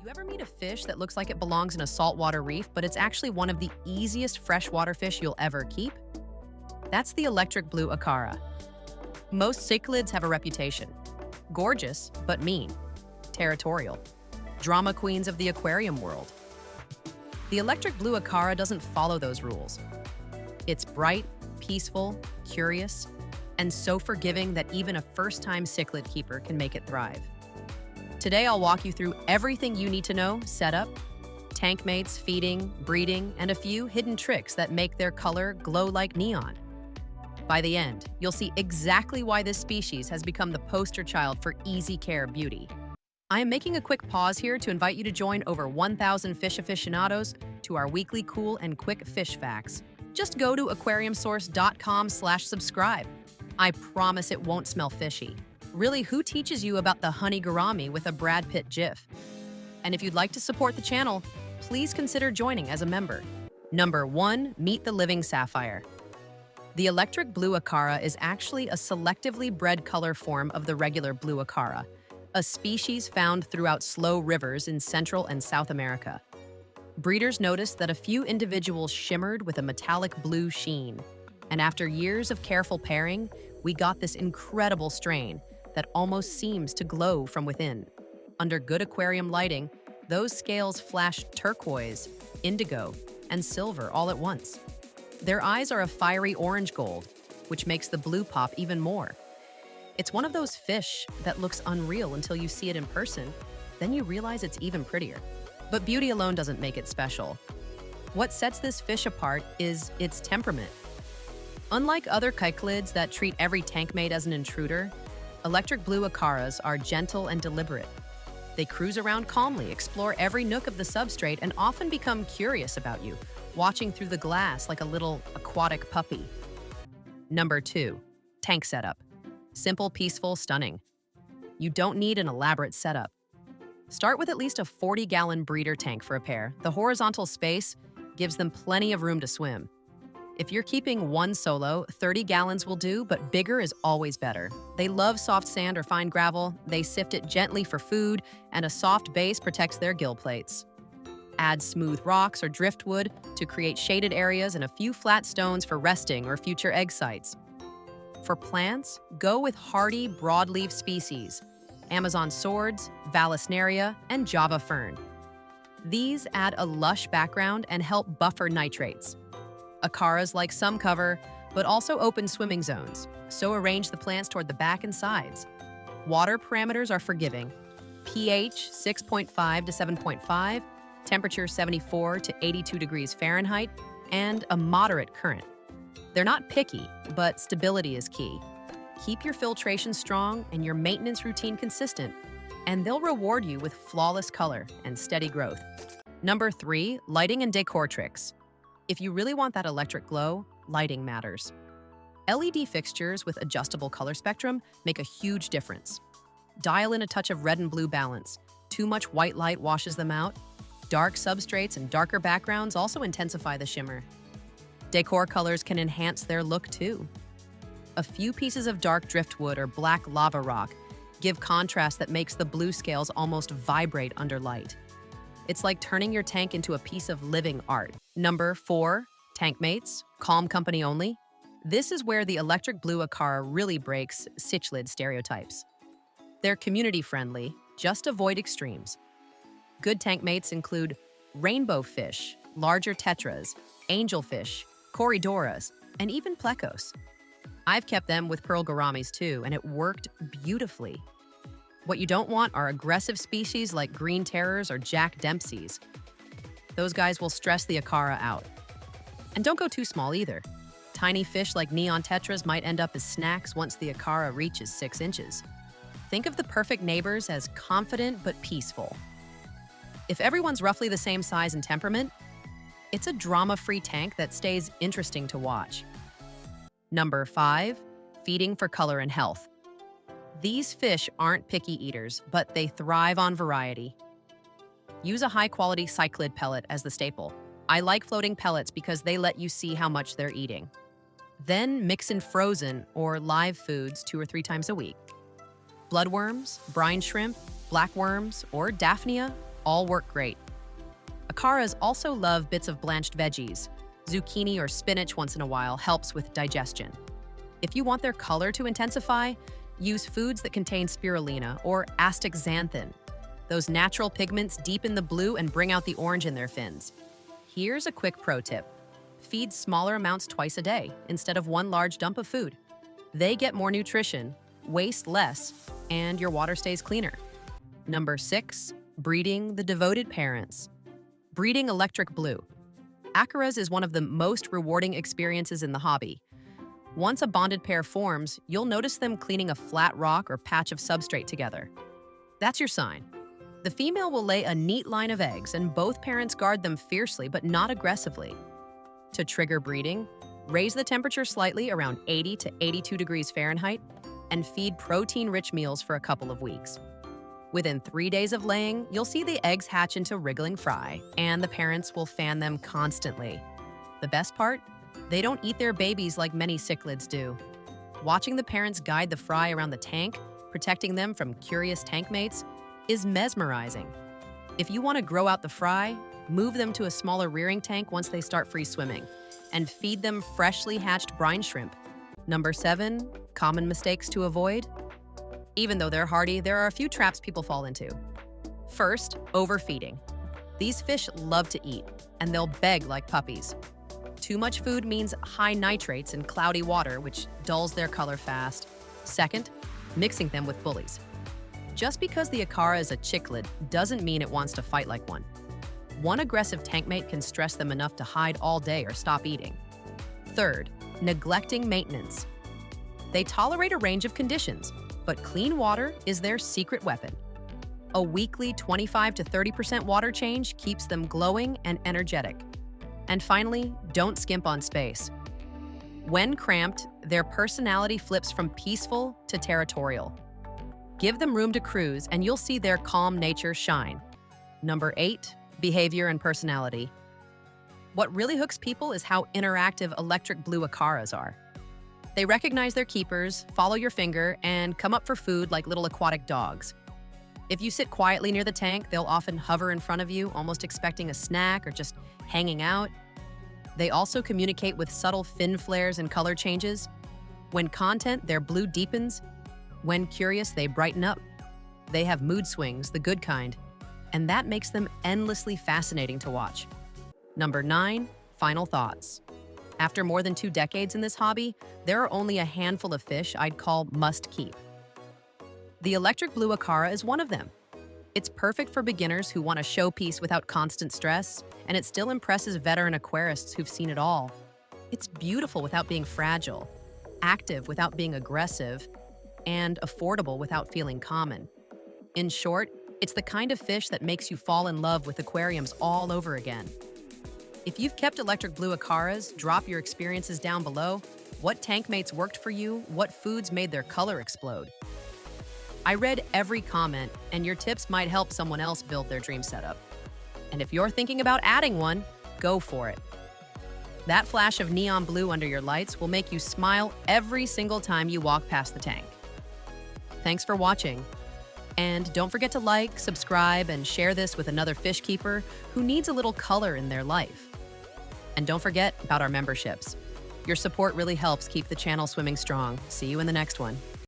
You ever meet a fish that looks like it belongs in a saltwater reef, but it's actually one of the easiest freshwater fish you'll ever keep? That's the electric blue acara. Most cichlids have a reputation. Gorgeous, but mean. Territorial. Drama queens of the aquarium world. The electric blue acara doesn't follow those rules. It's bright, peaceful, curious, and so forgiving that even a first-time cichlid keeper can make it thrive. Today, I'll walk you through everything you need to know: setup, tank mates, feeding, breeding, and a few hidden tricks that make their color glow like neon. By the end, you'll see exactly why this species has become the poster child for easy care beauty. I am making a quick pause here to invite you to join over 1,000 fish aficionados to our weekly cool and quick fish facts. Just go to aquariumsource.com/subscribe. I promise it won't smell fishy. Really, who teaches you about the honey gourami with a Brad Pitt gif? And if you'd like to support the channel, please consider joining as a member. Number 1, meet the living sapphire. The electric blue acara is actually a selectively bred color form of the regular blue acara, a species found throughout slow rivers in Central and South America. Breeders noticed that a few individuals shimmered with a metallic blue sheen, and after years of careful pairing, we got this incredible strain that almost seems to glow from within. Under good aquarium lighting, those scales flash turquoise, indigo, and silver all at once. Their eyes are a fiery orange gold, which makes the blue pop even more. It's one of those fish that looks unreal until you see it in person, then you realize it's even prettier. But beauty alone doesn't make it special. What sets this fish apart is its temperament. Unlike other cichlids that treat every tank mate as an intruder, electric blue acaras are gentle and deliberate. They cruise around calmly, explore every nook of the substrate, and often become curious about you, watching through the glass like a little aquatic puppy. Number 2, tank setup. Simple, peaceful, stunning. You don't need an elaborate setup. Start with at least a 40-gallon breeder tank for a pair. The horizontal space gives them plenty of room to swim. If you're keeping one solo, 30 gallons will do, but bigger is always better. They love soft sand or fine gravel, they sift it gently for food, and a soft base protects their gill plates. Add smooth rocks or driftwood to create shaded areas and a few flat stones for resting or future egg sites. For plants, go with hardy broadleaf species: Amazon swords, Vallisneria, and Java fern. These add a lush background and help buffer nitrates. Acaras like some cover, but also open swimming zones, so arrange the plants toward the back and sides. Water parameters are forgiving: pH 6.5 to 7.5, temperature 74 to 82 degrees Fahrenheit, and a moderate current. They're not picky, but stability is key. Keep your filtration strong and your maintenance routine consistent, and they'll reward you with flawless color and steady growth. Number 3, lighting and decor tricks. If you really want that electric glow, lighting matters. LED fixtures with adjustable color spectrum make a huge difference. Dial in a touch of red and blue balance. Too much white light washes them out. Dark substrates and darker backgrounds also intensify the shimmer. Decor colors can enhance their look too. A few pieces of dark driftwood or black lava rock give contrast that makes the blue scales almost vibrate under light. It's like turning your tank into a piece of living art. Number 4, tank mates, calm company only. This is where the electric blue acara really breaks cichlid stereotypes. They're community-friendly, just avoid extremes. Good tank mates include rainbow fish, larger tetras, angelfish, corydoras, and even plecos. I've kept them with pearl gouramis too, and it worked beautifully. What you don't want are aggressive species like green terrors or Jack Dempseys. Those guys will stress the acara out. And don't go too small either. Tiny fish like neon tetras might end up as snacks once the acara reaches 6 inches. Think of the perfect neighbors as confident but peaceful. If everyone's roughly the same size and temperament, it's a drama-free tank that stays interesting to watch. Number 5, feeding for color and health. These fish aren't picky eaters, but they thrive on variety. Use a high-quality cichlid pellet as the staple. I like floating pellets because they let you see how much they're eating. Then mix in frozen or live foods 2 or 3 times a week. Bloodworms, brine shrimp, blackworms, or Daphnia all work great. Acaras also love bits of blanched veggies. Zucchini or spinach once in a while helps with digestion. If you want their color to intensify, use foods that contain spirulina or astaxanthin. Those natural pigments deepen the blue and bring out the orange in their fins. Here's a quick pro tip. Feed smaller amounts twice a day instead of one large dump of food. They get more nutrition, waste less, and your water stays cleaner. Number 6, breeding the devoted parents. Breeding Electric Blue Acaras is one of the most rewarding experiences in the hobby. Once a bonded pair forms, you'll notice them cleaning a flat rock or patch of substrate together. That's your sign. The female will lay a neat line of eggs, and both parents guard them fiercely but not aggressively. To trigger breeding, raise the temperature slightly around 80 to 82 degrees Fahrenheit and feed protein-rich meals for a couple of weeks. Within 3 days of laying, you'll see the eggs hatch into wriggling fry, and the parents will fan them constantly. The best part? They don't eat their babies like many cichlids do. Watching the parents guide the fry around the tank, protecting them from curious tank mates, is mesmerizing. If you want to grow out the fry, move them to a smaller rearing tank once they start free swimming, and feed them freshly hatched brine shrimp. Number 7, common mistakes to avoid. Even though they're hardy, there are a few traps people fall into. First, overfeeding. These fish love to eat, and they'll beg like puppies. Too much food means high nitrates and cloudy water, which dulls their color fast. Second, mixing them with bullies. Just because the acara is a cichlid doesn't mean it wants to fight like one. One aggressive tank mate can stress them enough to hide all day or stop eating. Third, neglecting maintenance. They tolerate a range of conditions, but clean water is their secret weapon. A weekly 25 to 30% water change keeps them glowing and energetic. And finally, don't skimp on space. When cramped, their personality flips from peaceful to territorial. Give them room to cruise, and you'll see their calm nature shine. Number 8, behavior and personality. What really hooks people is how interactive Electric Blue Acaras are. They recognize their keepers, follow your finger, and come up for food like little aquatic dogs. If you sit quietly near the tank, they'll often hover in front of you, almost expecting a snack or just hanging out. They also communicate with subtle fin flares and color changes. When content, their blue deepens. When curious, they brighten up. They have mood swings, the good kind, and that makes them endlessly fascinating to watch. Number 9, final thoughts. After more than 2 decades in this hobby, there are only a handful of fish I'd call must-keep. The Electric Blue Acara is one of them. It's perfect for beginners who want a showpiece without constant stress, and it still impresses veteran aquarists who've seen it all. It's beautiful without being fragile, active without being aggressive, and affordable without feeling common. In short, it's the kind of fish that makes you fall in love with aquariums all over again. If you've kept Electric Blue Acaras, drop your experiences down below. What tank mates worked for you? What foods made their color explode? I read every comment, and your tips might help someone else build their dream setup. And if you're thinking about adding one, go for it. That flash of neon blue under your lights will make you smile every single time you walk past the tank. Thanks for watching. And don't forget to like, subscribe, and share this with another fish keeper who needs a little color in their life. And don't forget about our memberships. Your support really helps keep the channel swimming strong. See you in the next one.